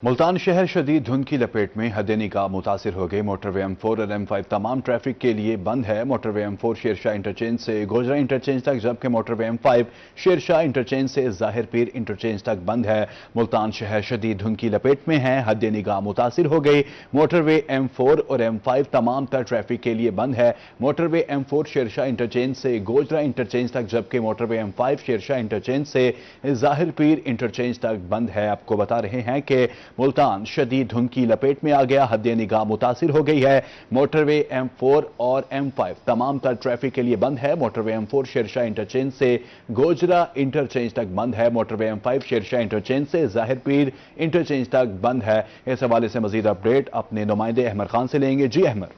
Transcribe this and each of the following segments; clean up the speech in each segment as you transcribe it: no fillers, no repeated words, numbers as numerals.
मुल्तान शहर शदीद धुंध की लपेट में हद निगाह मुतासिर हो गई। मोटरवे M4 और M5 तमाम ट्रैफिक के लिए बंद है। मोटरवे M4 शेरशाह इंटरचेंज से गोजरा इंटरचेंज तक, जबकि मोटरवे M5 शेरशाह इंटरचेंज से जाहिर पीर इंटरचेंज तक बंद है। मुल्तान शहर शदीद धुंध की लपेट में है, हद निगाह मुतासिर हो गई। मोटरवे M4 और M5 तमाम तर ट्रैफिक के लिए बंद है। मोटरवे M4 शेरशाह इंटरचेंज से गोजरा इंटरचेंज तक, जबकि मोटरवे M5 शेरशाह इंटरचेंज से जाहिर पीर इंटरचेंज तक बंद है। आपको बता रहे हैं कि मुल्तान शदीद धुंध की लपेट में आ गया, हद निगाह मुतासिर हो गई है। मोटरवे M4 और M5 तमाम तर ट्रैफिक के लिए बंद है। मोटरवे M4 शेरशाह इंटरचेंज से गोजरा इंटरचेंज तक बंद है। मोटरवे M5 शेरशाह इंटरचेंज से जाहिर पीर इंटरचेंज तक बंद है। इस हवाले से मजीद अपडेट अपने नुमाइंदे अहमद खान से लेंगे। जी अहमद।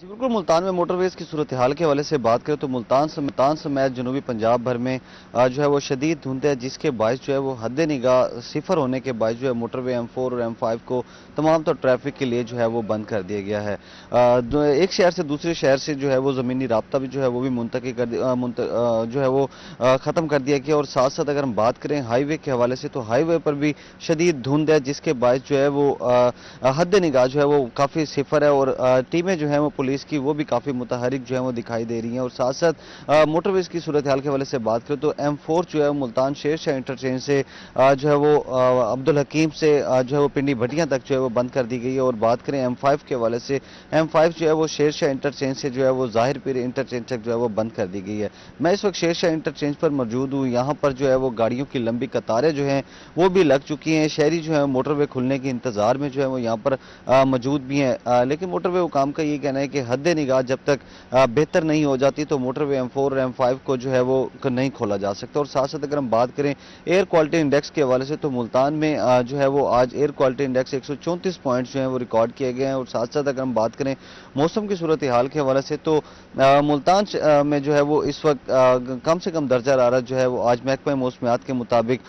जी बिल्कुल, मुल्तान में मोटरवेज की सूरत हाल के हवाले से बात करें तो मुल्तान समेत जनूबी पंजाब भर में जो है वो शदीद धुंध है, जिसके बायस जो है वो हद निगाह सिफर होने के बायस जो है मोटरवे M4 और M5 को तमाम तो ट्रैफिक के लिए जो है वो बंद कर दिया गया है। एक शहर से दूसरे शहर से जो है वो ज़मीनी राब्ता भी जो है वो भी मुंतकी कर जो है वो ख़त्म कर दिया गया। और साथ साथ अगर हम बात करें हाईवे के हवाले से तो हाईवे पर भी शदीद धुंध है, जिसके बायस जो है वो हद निगाह जो है वो काफ़ी सिफर है। और टीमें जो है वो पुलिस की वो भी काफ़ी मुतहरिक जो है वो दिखाई दे रही हैं। और साथ साथ मोटरवेज की सूरत हाल के हवाले से बात करें तो M4 जो है मुल्तान शेरशाह इंटरचेंज से जो है वो अब्दुल हकीम से जो है वो पिंडी भटियां तक जो है वो बंद कर दी गई है। और बात करें M5 के हवाले से, M5 जो है वो शेरशाह इंटरचेंज से जो है वो जाहिर पीर इंटरचेंज तक जो है वो बंद कर दी गई है। मैं इस वक्त शेरशाह इंटरचेंज पर मौजूद हूँ। यहाँ पर जो है वो गाड़ियों की लंबी कतारें जो हैं वो भी लग चुकी हैं। शहरी जो है मोटरवे खुलने के इंतजार में जो है वो यहाँ पर मौजूद भी हैं। लेकिन मोटरवे हुकाम का ये कहना है कि हद निगाह जब तक बेहतर नहीं हो जाती तो मोटरवे M4 और M5 को जो है वो नहीं खोला जा सकता। और साथ साथ अगर हम बात करें एयर क्वालिटी इंडेक्स के हवाले से तो मुल्तान में जो है वो आज एयर क्वालिटी इंडेक्स 134 पॉइंट्स जो है वो रिकॉर्ड किए गए हैं। और साथ साथ अगर हम बात करें मौसम की सूरत हाल के हवाले से तो मुल्तान में जो है वो इस वक्त कम से कम दर्जा हरारत जो है वो आज महकमा मौसमियात के मुताबिक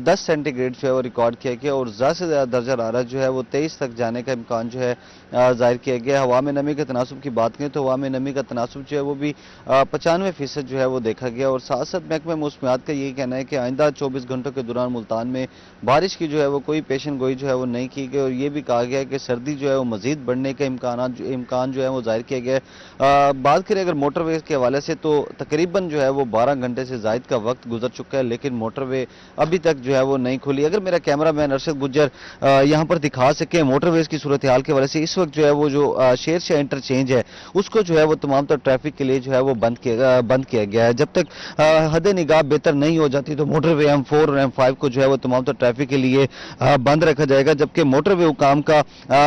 10 सेंटीग्रेड जो है वो रिकॉर्ड किया गया। और ज़्यादा से ज़्यादा दर्जा हरारत जो है वो 23 तक जाने का इम्कान जो है जाहिर किया गया। हवा में नमी के तनासुब की बात करें तो हवा में नमी का तनासुब जो है वो भी 95% जो है वो देखा गया। और साथ साथ महकमा मौसमियात का यही कहना है कि आइंदा 24 घंटों के दौरान मुल्तान में बारिश की जो है वो कोई पेशन गोई जो है वो नहीं की गई। और ये भी कहा गया है कि सर्दी जो है वो मजीद बढ़ने का इम्कान जो है वो जाहिर किया गया है। बात करें अगर मोटरवे के हवाले से तो तकरीबन जो है वो 12 घंटे से जायद का वक्त गुजर चुका है, लेकिन मोटरवे अभी तक जो है वो नहीं खुली। अगर मेरा कैमरा मैन अरशद गुज्जर यहाँ पर दिखा सके मोटरवेज की सूरत हाल के हवाले से, इस वक्त जो है वो जो शेरशाह इंटरचेंज है उसको जो है वो तमाम तर ट्रैफिक के लिए जो है वो बंद किया गया है। जब तक हद निगाह बेहतर नहीं हो जाती तो मोटरवे M4 और M5 को जो है वो तमाम तर ट्रैफिक के लिए बंद रखा जाएगा। जबकि मोटरवे हुकाम का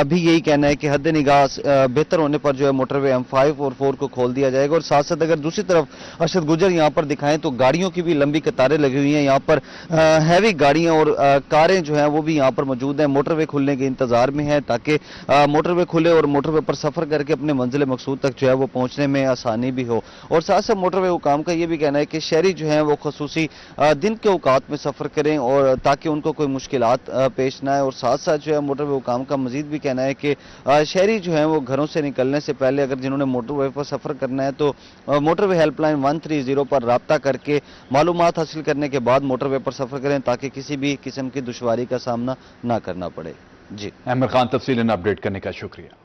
भी यही कहना है कि हद निगाह बेहतर होने पर जो है मोटरवे M5 और 4 को खोल दिया जाएगा। और साथ साथ अगर दूसरी तरफ अरशद गुज्जर यहाँ पर दिखाएं तो गाड़ियों की भी लंबी कतारें लगी हुई हैं। यहाँ पर हैवी गाड़ियां और कारें जो हैं वो भी यहाँ पर मौजूद हैं, मोटरवे खुलने के इंतजार में है ताकि मोटरवे खुले और मोटरवे पर सफर करके अपने मंजिल मकसूद तक जो है वो पहुंचने में आसानी भी हो। और साथ साथ मोटरवे हुकाम का ये भी कहना है कि शहरी जो हैं वो खसूसी दिन के औकात में सफर करें और ताकि उनको कोई मुश्किलात पेश ना आए। और साथ साथ जो है मोटरवे हुकाम का मजीद भी कहना है कि शहरी जो हैं वो घरों से निकलने से पहले अगर जिन्होंने मोटरवे पर सफर करना है तो मोटरवे हेल्पलाइन 130 पर राब्ता करके मालूमात हासिल करने के बाद मोटरवे पर सफर करें ताकि किसी भी किस्म की दुश्वारी का सामना ना करना पड़े। जी अहमद खान, तफसीलन अपडेट करने का शुक्रिया।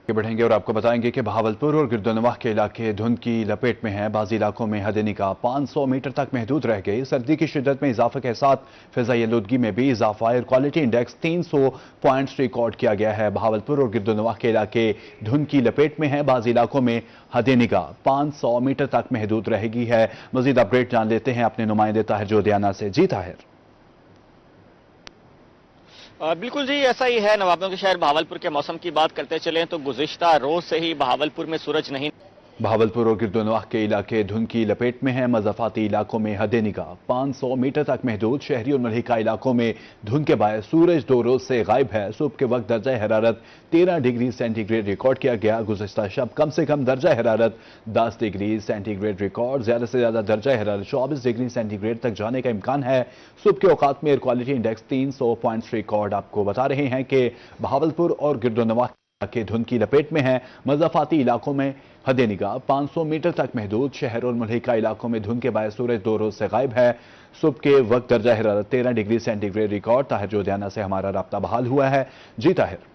बढ़ेंगे और आपको बताएंगे कि बहावलपुर और गिरदोनवाह के इलाके धुंध की लपेट में हैं। बाज़ इलाकों में हद निगाह 500 मीटर तक महदूद रह गई। सर्दी की शिद्दत में इजाफे के साथ फिजाई आलूदगी में भी इजाफा। Air quality index 300 points record किया गया है। बहावलपुर और गिरदोनवाह के इलाके धुंध की लपेट में हैं। बाज़ इलाकों में हद निगाह 500 मीटर तक महदूद रहेगी है। मजीद अपडेट जान लेते हैं अपने नुमाइंदे ताहिर जोधियाना से। जी ताहिर। बिल्कुल जी, ऐसा ही है। नवाबों के शहर बहावलपुर के मौसम की बात करते चलें तो गुज़िश्ता रोज से ही बहावलपुर में सूरज नहीं। बहावलपुर और गिरदोनवाह के इलाके धुंध की लपेट में हैं। मज़ाफ़ाती इलाकों में हद निगाह 500 मीटर तक महदूद। शहरी और मलहिका इलाकों में धुंध के बायस सूरज 2 रोज से गायब है। सुबह के वक्त दर्जा हरारत 13 डिग्री सेंटीग्रेड रिकॉर्ड किया गया। गुज़िश्ता शब कम से कम दर्जा हरारत 10 डिग्री सेंटीग्रेड रिकॉर्ड, ज़्यादा से ज़्यादा दर्जा हरारत 24 डिग्री सेंटीग्रेड तक जाने का इम्कान है। सुबह के औकात में air quality index 300 points record. आपको बता रहे हैं कि बहावलपुर और गिरदोनवाह के धुंध की लपेट में हैं। मज़ाफ़ाती इलाकों में हद निगाह 500 मीटर तक महदूद। शहर और मुल्हिका इलाकों में धुंध के बायस सूरज 2 रोज से गायब है। सुबह के वक्त दर्जा हरारत 13 डिग्री सेंटीग्रेड रिकॉर्ड। ताहिर जोधियाना से हमारा राब्ता बहाल हुआ है। जी ताहिर।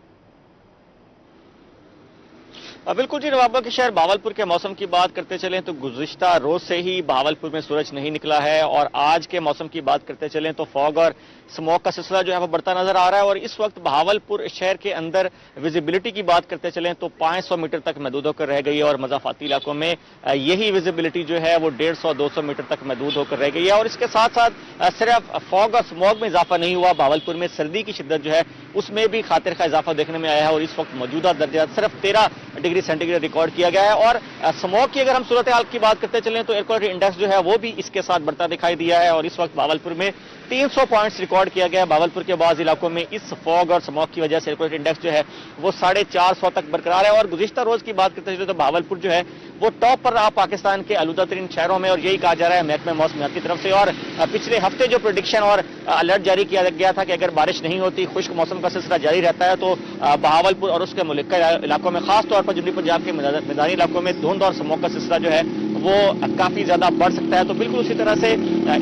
बिल्कुल जी, नवाबगंज के शहर भावलपुर के मौसम की बात करते चलें तो गुज़िश्ता रोज से ही भावलपुर में सूरज नहीं निकला है, और आज के मौसम की बात करते चलें तो फॉग और स्मोक का सिलसिला जो है वो बढ़ता नजर आ रहा है। और इस वक्त भावलपुर शहर के अंदर विजिबिलिटी की बात करते चलें तो 500 मीटर तक महदूद होकर रह गई है, और मज़ाफ़ाती इलाकों में यही विजिबिलिटी जो है वो 150-200 मीटर तक महदूद होकर रह गई है। और इसके साथ साथ सिर्फ फॉग और स्मोक में इजाफा नहीं हुआ, भावलपुर में सर्दी की शिद्दत जो है उसमें भी खातिर का इजाफा देखने में आया है, और इस वक्त मौजूदा दर्जा सिर्फ 13 डिग्री सेंटीग्रेड रिकॉर्ड किया गया है। और स्मोक की अगर हम सूरत हाल की बात करते चलें तो एयर क्वालिटी इंडेक्स जो है वो भी इसके साथ बढ़ता दिखाई दिया है, और इस वक्त भावलपुर में 300 पॉइंट्स रिकॉर्ड किया गया है। भावलपुर के बाज़ इलाकों में इस फॉग और स्मोक की वजह से एयर क्वालिटी इंडेक्स जो है वो 450 तक बरकरार है। और गुज़िश्ता रोज की बात करते चले तो भावलपुर जो है वो टॉप पर रहा पाकिस्तान के आलूदा तरीन शहरों में, और यही कहा जा रहा है महकमे मौसमियात की तरफ से। और पिछले हफ्ते जो प्रेडिक्शन और अलर्ट जारी किया गया था कि अगर बारिश नहीं होती, खुश्क मौसम का सिलसिला जारी रहता है, तो भावलपुर और उसके मुल्का इलाकों में, खासतौर पर जनूबी पंजाब के मैदानी इलाकों में धुंध और स्मोक का सिलसिला जो है वो काफी ज्यादा बढ़ सकता है। तो बिल्कुल उसी तरह से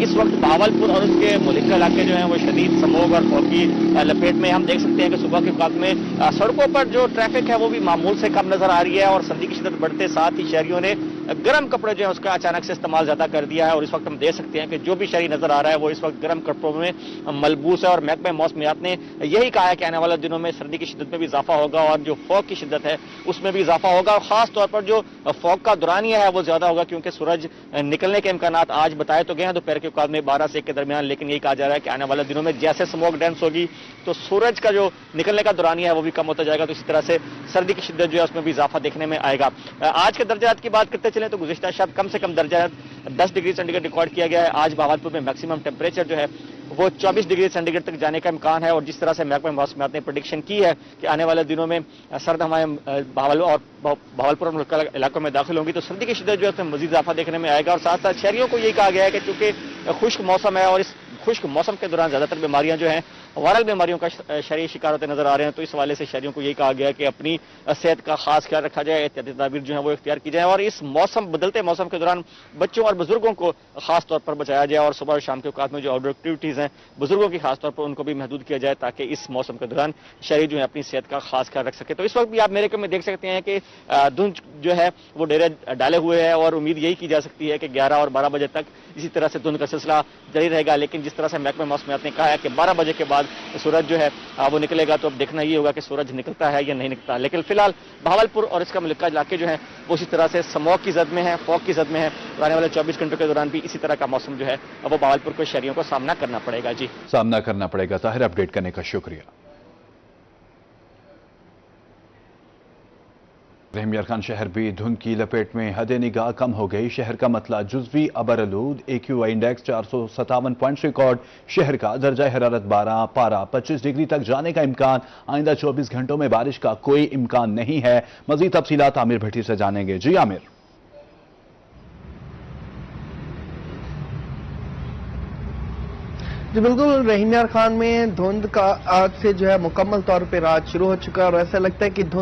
इस वक्त भावलपुर और उसके मुल्का इलाके जो हैं वो शदीद स्मोक और फॉग की लपेट में। हम देख सकते हैं कि सुबह के वक्त में सड़कों पर जो ट्रैफिक है वो भी मामूल से कम नजर आ रही है, और सर्दी की शिद्दत बढ़ते साथ ही शहरियों ने गर्म कपड़े जो है उसका अचानक से इस्तेमाल ज्यादा कर दिया है। और इस वक्त हम देख सकते हैं कि जो भी शहरी नजर आ रहा है वो इस वक्त गर्म कपड़ों में मलबूस है, और महकमे मौसमियात ने यही कहा है कि आने वाले दिनों में सर्दी की शिद्दत में भी इजाफा होगा, और जो फॉग की शिद्दत है उसमें भी इजाफा होगा, और खास तौर पर जो फॉग का दौरानिया है वो ज्यादा होगा, क्योंकि सूरज निकलने के इम्कान आज बताए तो गए हैं दोपहर के औकात में 12 से 1 के दरमियान, लेकिन यही कहा जा रहा है कि आने वाले दिनों में जैसे स्मोक डेंस होगी तो सूरज का जो निकलने का दौरानिया है वो भी कम होता जाएगा, तो इसी तरह से सर्दी की शिद्दत जो है उसमें भी इजाफा देखने में आएगा। आज के दर्जात की बात करते चलें तो गुज़िश्ता शब कम से कम दर्जा 10 डिग्री सेंटीग्रेड रिकॉर्ड किया गया है। आज भावलपुर में मैक्सिमम टेम्परेचर जो है वो 24 डिग्री सेंटीग्रेड तक जाने का इम्कान है, और जिस तरह से महकमा मौसमियात ने प्रेडिक्शन की है कि आने वाले दिनों में सर्द हवाएं भावलपुर और मुल्का इलाकों में दाखिल होंगी, तो सर्दी की शिद्दत जो है उसमें मजीद इजाफा देखने में आएगा। और साथ साथ शहरियों को यही कहा गया है कि चूंकि खुश्क मौसम है और इस खुश्क मौसम के दौरान ज्यादातर बीमारियां जो हैं वायरल बीमारियों का शहरी शिकार होते नजर आ रहे हैं, तो इस हवाले से शहरियों को यही कहा गया है कि अपनी सेहत का खास ख्याल रखा जाए, एहतियाती तदाबीर जो है वो इख्तियार की जाए, और इस मौसम बदलते मौसम के दौरान बच्चों और बुजुर्गों को खास तौर पर बचाया जाए, और सुबह और शाम के औकात में जो आउटडोर एक्टिविटीज हैं बुजुर्गों की खास तौर पर उनको भी महदूद किया जाए, ताकि इस मौसम के दौरान शहरी जो है अपनी सेहत का खास ख्याल रख सके। तो इस वक्त भी आप मेरे को में देख सकते हैं कि धुंध जो है वो डेरे डाले हुए है, और उम्मीद यही की जा सकती है कि 11 और 12 बजे तक इसी तरह से धुंध का सिलसिला जारी रहेगा। लेकिन जिस तरह से महकमा मौसमियात ने कहा है कि 12 बजे के बाद सूरज जो है वो निकलेगा, तो अब देखना ये होगा कि सूरज निकलता है या नहीं निकलता। लेकिन फिलहाल भावलपुर और इसका मुल्का इलाके जो है वो इसी तरह से स्मोक की जद में है, फॉग की जद में है, और आने वाले 24 घंटों के दौरान भी इसी तरह का मौसम जो है वो भावलपुर को शहरियों को सामना करना पड़ेगा। जी, सामना करना पड़ेगा। ताहिर, अपडेट करने का शुक्रिया। रहीम यार खान शहर भी धुंध की लपेट में हद निगाह कम हो गई। शहर का मतला जुज़वी अबरआलूद, AQI इंडेक्स 457 पॉइंट्स रिकॉर्ड। शहर का दर्जा हरारत 12, पारा 25 डिग्री तक जाने का इम्कान। आइंदा 24 घंटों में बारिश का कोई इम्कान नहीं है। मजीद तफसीलात आमिर भट्टी से जानेंगे। जी आमिर। जी बिल्कुल, रहीम यार खान में धुंध का आज से जो है मुकम्मल तौर पर रात शुरू हो चुका है, और ऐसा लगता है कि धुंध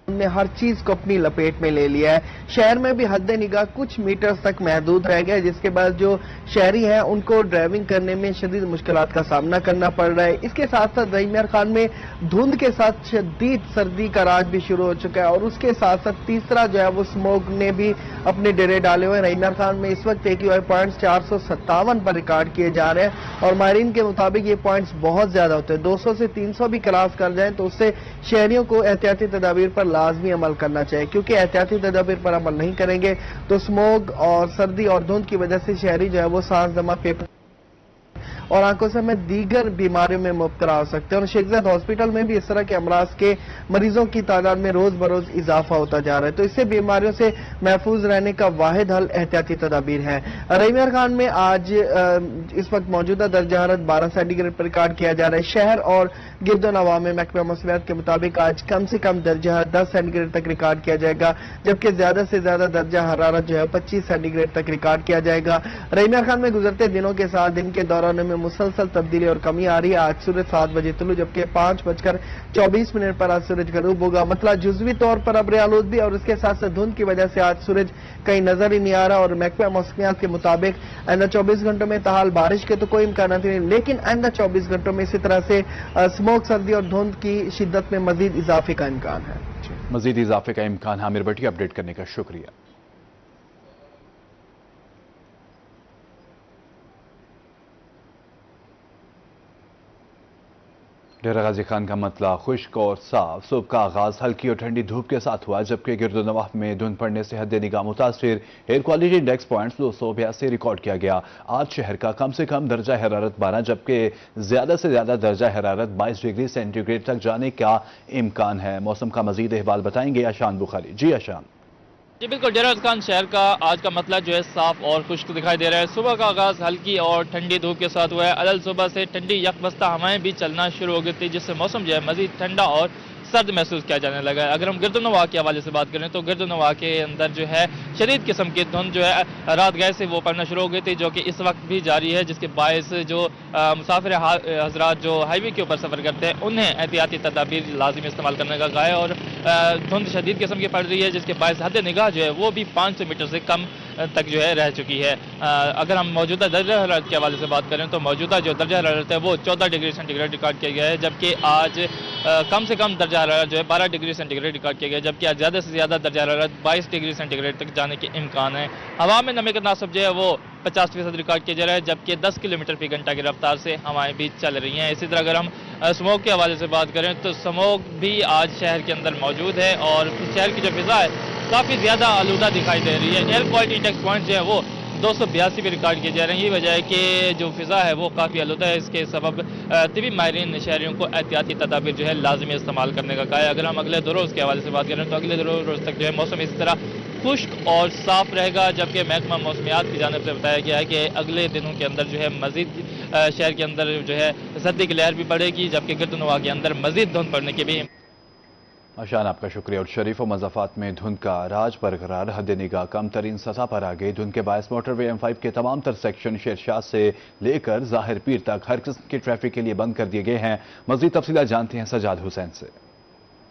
ने हर चीज को अपनी लपेट में ले लिया है। शहर में भी हद निगाह कुछ मीटर तक महदूद रह गया, जिसके बाद जो शहरी हैं उनको ड्राइविंग करने में शदीद मुश्किलात का सामना करना पड़ रहा है। इसके साथ साथ रहीम यार खान में धुंध के साथ शदीद सर्दी का राज भी शुरू हो चुका है, और उसके साथ साथ तीसरा जो है वो स्मोक ने भी अपने डेरे डाले हुए हैं। रहीम यार खान में इस वक्त AQI पॉइंट्स 457 पर रिकॉर्ड किए जा रहे हैं, और माहिरीन के मुताबिक ये पॉइंट्स बहुत ज्यादा होते हैं। 200 से 300 भी क्रॉस कर जाए तो उससे शहरियों को एहतियाती तदाबीर पर लाजमी अमल करना चाहिए, क्योंकि एहतियाती तदाबीर पर अमल नहीं करेंगे तो स्मोक और सर्दी और धुंध की वजह से शहरी जो है वो सांस दमा, फेफड़े और आंखों से में दीगर बीमारियों में मुब्तला हो सकते हैं। और शेखजाद हॉस्पिटल में भी इस तरह के अमराज के मरीजों की तादाद में रोज बरोज इजाफा होता जा रहा है, तो इससे बीमारियों से महफूज रहने का वाहिद हल एहतियाती तदाबीर है। रहीम यार खान में आज इस वक्त मौजूदा दर्जा हरारत 12 सेंटीग्रेड पर रिकॉर्ड किया जा रहा है। शहर और गिरदोनवा में महकमा मौसमियात के मुताबिक आज कम से कम दर्जा 10 सेंटीग्रेड तक रिकॉर्ड किया जाएगा, जबकि ज्यादा से ज्यादा दर्जा हरारत जो है 25 सेंटीग्रेड तक रिकॉर्ड किया जाएगा। रहीम यार खान में गुजरते दिनों के साथ दिन के दौरान में में मुसलसल तब्दीली और कमी आ रही है। आज सूरज 7 बजे तुलू, जबकि 5:24 पर आज सूरज गरूब होगा। मतलब जुजवी तौर पर अब आलूदगी और उसके साथ साथ धुंध की वजह से आज सूरज कहीं नजर ही नहीं आ रहा। और महकमा मौसमियात के मुताबिक आइंदा 24 घंटों में ताहाल बारिश के तो कोई इम्कान नहीं, लेकिन आइंदा 24 घंटों में इसी तरह से स्मोक, सर्दी और धुंध की शिद्दत में मजीद इजाफे का इम्कान है। मजीद इजाफे का इम्कान। हामिर भट्टी, अपडेट करने का शुक्रिया। डेरा गाजी खान का मतला खुश्क और साफ। सुबह का आगाज हल्की और ठंडी धूप के साथ हुआ, जबकि गिरदोनवाह में धुंध पड़ने से हद निगाह मुतासिर। Air quality index points 282 record किया गया। आज शहर का कम से कम दर्जा हरारत 12, जबकि ज्यादा से ज्यादा दर्जा हरारत 22 डिग्री सेंटीग्रेड तक जाने का इम्कान है। मौसम का मजीद अहवाल बताएंगे अशान बुखारी। जी अशान। जी बिल्कुल, डेरा गाजी खान शहर का आज का मतला जो है साफ और खुश्क दिखाई दे रहा है। सुबह का आगाज हल्की और ठंडी धूप के साथ हुआ है। अदल सुबह से ठंडी यकबस्ता हवाएं भी चलना शुरू हो गई थी, जिससे मौसम जो है मजीद ठंडा और सर्द महसूस किया जाने लगा है। अगर हम गिरदोनवाह के हवाले से बात करें तो गिरदोनवाह के अंदर जो है शदीद किस्म की धुंध जो है रात गए से वो पड़ना शुरू हो गई थी, जो कि इस वक्त भी जारी है, जिसके बायस जो मुसाफिर हजरात जो हाईवे के ऊपर सफ़र करते हैं उन्हें एहतियाती तदाबीर लाजिम इस्तेमाल करने का कहा है। और धुंध शदीद किस्म की पड़ रही है, जिसके बायस हद निगाह जो है वो भी 500 मीटर से कम तक जो है रह चुकी है। अगर हम मौजूदा दर्जा हरारत के हवाले से बात करें तो मौजूदा जो दर्जा हरारत है वो 14 डिग्री सेंटीग्रेड रिकॉर्ड किया गया है, जबकि आज कम से कम दर्जा हरारत जो है 12 डिग्री सेंटीग्रेड रिकॉर्ड किया गया है, जबकि आज ज़्यादा से ज़्यादा दर्जा हरारत 22 डिग्री सेंटीग्रेड तक जाने के इम्कान है। हवा में नमी का तनासब जो है वो 50% रिकॉर्ड किया जा रहा है, जबकि 10 किलोमीटर फी घंटा की रफ्तार से हवाएं भी चल रही हैं। इसी तरह अगर हम स्मोक के हवाले से बात करें तो स्मोक भी आज शहर के अंदर मौजूद है और शहर की जो फिजा है काफ़ी ज़्यादा आलूदा दिखाई दे रही है। एयर क्वालिटी इंडेक्स पॉइंट जो है वो 282 पे रिकॉर्ड किए जा रहे हैं। ये वजह है कि जो फिजा है वो काफ़ी आलूदा है। इसके सबब तिबी माहिरीन शहरियों को एहतियाती तदाबीर जो है लाजमी इस्तेमाल करने का कहा है। अगर हम अगले 2 रोज़ के हवाले से बात करें तो अगले 2 रोज़ तक जो है मौसम इस तरह खुश्क और साफ रहेगा, जबकि महकमा मौसमियात की जानिब से बताया गया है कि अगले दिनों के अंदर जो है मजीद शहर के अंदर जो है सर्दी की लहर भी बढ़ेगी, जबकि गिरदोनवाह के अंदर मजीद धुंध पड़ने के भी। अशान, आपका शुक्रिया। और शरीफ और मज़ाफ़ात में धुंध का राज बरकरार, हद निगाह कम तरीन सतह पर आ गई। धुंध के बायस मोटरवे M5 के तमाम तर सेक्शन शेरशाह से लेकर ज़ाहिर पीर तक हर किस्म की ट्रैफिक के लिए बंद कर दिए गए हैं। मज़ीद तफसीलात जानते हैं सजाद हुसैन से।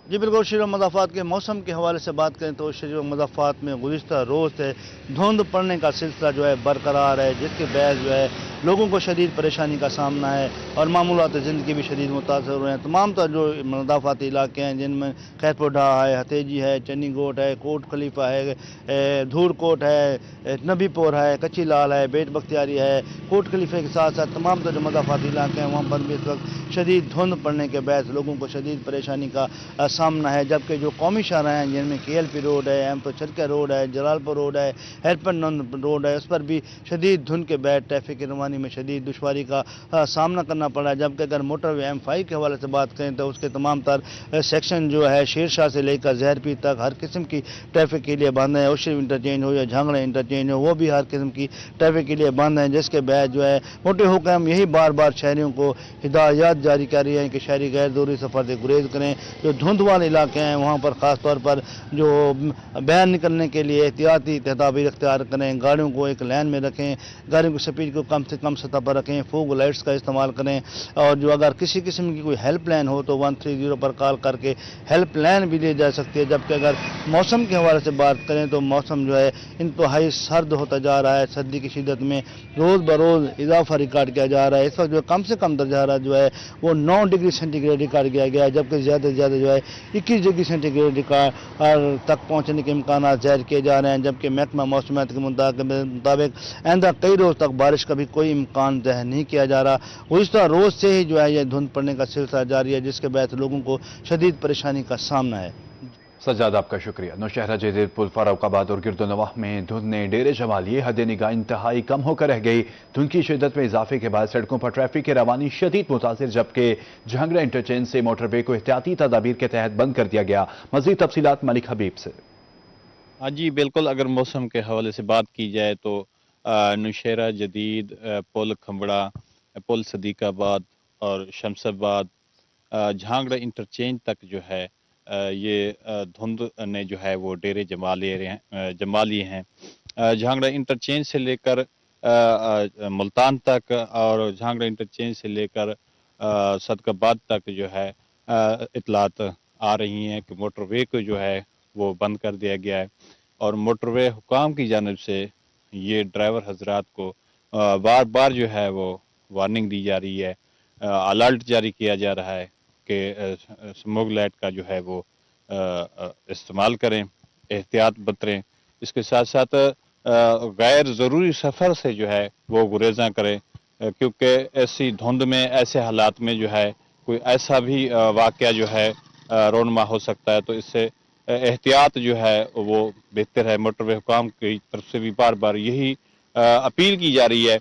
जी बिल्कुल, शरीफ मज़ाफ़ात के मौसम के हवाले से बात करें तो शरीफ मज़ाफ़ात में गुज़िश्ता रोज़ से धुंध पड़ने का सिलसिला जो है बरकरार है, जिसके बहस जो है लोगों को शदीद परेशानी का सामना है और मामूलात ज़िंदगी भी शदीद मुतासर हुए हैं। तमाम तर जो मज़ाफ़ाती इलाके हैं जिनमें खैरपुडा है, हतेजी है, चन्नी गोट है, कोट खलीफा है, धूर कोट है, नबीपुर है, कच्ची लाल है, बेट बख्तियारी है, कोट खलीफे के साथ साथ तमाम तर जो मज़ाफ़ाती इलाके हैं वहाँ पर भी इस वक्त शदीद धुंध पड़ने के बहस लोगों को शदीद परेशानी का सामना है। जबकि जो कौमी शाहराह हैं जिनमें KLP रोड है, एम तो चरका रोड है, जलालपुर रोड है, हेरपन रोड है, उस पर भी शदीद धुंध के बैठ ट्रैफिक की रवानी में शदीद दुश्वारी का सामना करना पड़ा है। जबकि अगर मोटरवे M5 के हवाले से बात करें तो उसके तमाम तर सेक्शन जो है शेरशाह से लेकर जहरपीर तक हर किस्म की ट्रैफिक के लिए बंद है। उशर इंटरचेंज हो या झांगड़ा इंटरचेंज हो, वो भी हर किस्म की ट्रैफिक के लिए बंद है, जिसके बाद जो है मोटे हुक्म यही बार बार शहरियों को हिदायत जारी कर रही है कि शहरी गैर ज़रूरी सफ़र से गुरेज करें। जो धुंध वाले इलाके हैं वहाँ पर ख़ास तौर पर जो बाहर निकलने के लिए एहतियाती तदाबीर इख्तियार करें, गाड़ियों को एक लाइन में रखें, गाड़ियों की स्पीड को कम से कम सतह पर रखें, फोग लाइट्स का इस्तेमाल करें और जो अगर किसी किस्म की कोई हेल्पलाइन हो तो 130 पर कॉल करके हेल्पलाइन भी ली जा सकती है। जबकि अगर मौसम के हवाले से बात करें तो मौसम जो है इंतहाई सर्द होता जा रहा है, सर्दी की शिद्दत में रोज़ बरोज़ इजाफा रिकॉर्ड किया जा रहा है। इस वक्त जो कम से कम दर्जा हरारत जो है वो 9 डिग्री सेंटीग्रेड रिकॉर्ड किया गया है, जबकि ज़्यादा से ज़्यादा जो है 21 डिग्री सेंटीग्रेड रिकॉर्ड तक पहुँचने के इम्कान ज़ाहिर किए जा रहे हैं। जबकि महकमा मौसमियात के मुताबिक आइंदा कई रोज़ तक बारिश का भी कोई इम्कान ज़ाहिर नहीं किया जा रहा। गुज़िश्ता रोज़ से ही जो है ये धुंध पड़ने का सिलसिला जारी है, जिसके बाद लोगों को शदीद परेशानी का सामना है। सज्जाद, आपका शुक्रिया। नौशहरा जदीदपुर फारूकाबाद और गिरदोनवाह में धुंध ने डेरे जमा लिए। हद निगाह इंतहाई कम होकर रह गई। धुंध की शिद्दत में इजाफे के बाद सड़कों पर ट्रैफिक की रवानी शदीद मुतासिर, जबकि झांगड़ा इंटरचेंज से मोटरवे को एहतियाती तदाबीर के तहत बंद कर दिया गया। मजीद तफसीलात मलिक हबीब से। हाँ जी बिल्कुल, अगर मौसम के हवाले से बात की जाए तो नौशहरा जदीद, पुल खंबड़ा, पुल सदीकाबाद और शमसाबाद, झांगड़ा इंटरचेंज तक जो है ये धुंध ने जो है वो डेरे जमा लिए हैं। झांगड़ा इंटरचेंज से लेकर मुल्तान तक और झांगड़ा इंटरचेंज से लेकर सदकाबाद तक जो है इतलात आ रही हैं कि मोटरवे को जो है वो बंद कर दिया गया है और मोटरवे हुकाम की जानिब से ये ड्राइवर हजरात को बार बार जो है वो वार्निंग दी जा रही है, अलर्ट जारी किया जा रहा है कि स्मोक लाइट का जो है वो इस्तेमाल करें, एहतियात बरतें। इसके साथ साथ गैर ज़रूरी सफ़र से जो है वो गुरेज़ा करें, क्योंकि ऐसी धुंध में, ऐसे हालात में जो है कोई ऐसा भी वाक़या जो है रोनमा हो सकता है, तो इससे एहतियात जो है वो बेहतर है। मोटरवे हुकाम की तरफ से भी बार बार यही अपील की जा रही है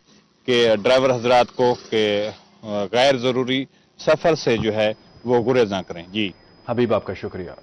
कि ड्राइवर हजरात को कि गैर ज़रूरी सफ़र से जो है वो गुरेज़ा करें। जी हबीब, आपका शुक्रिया।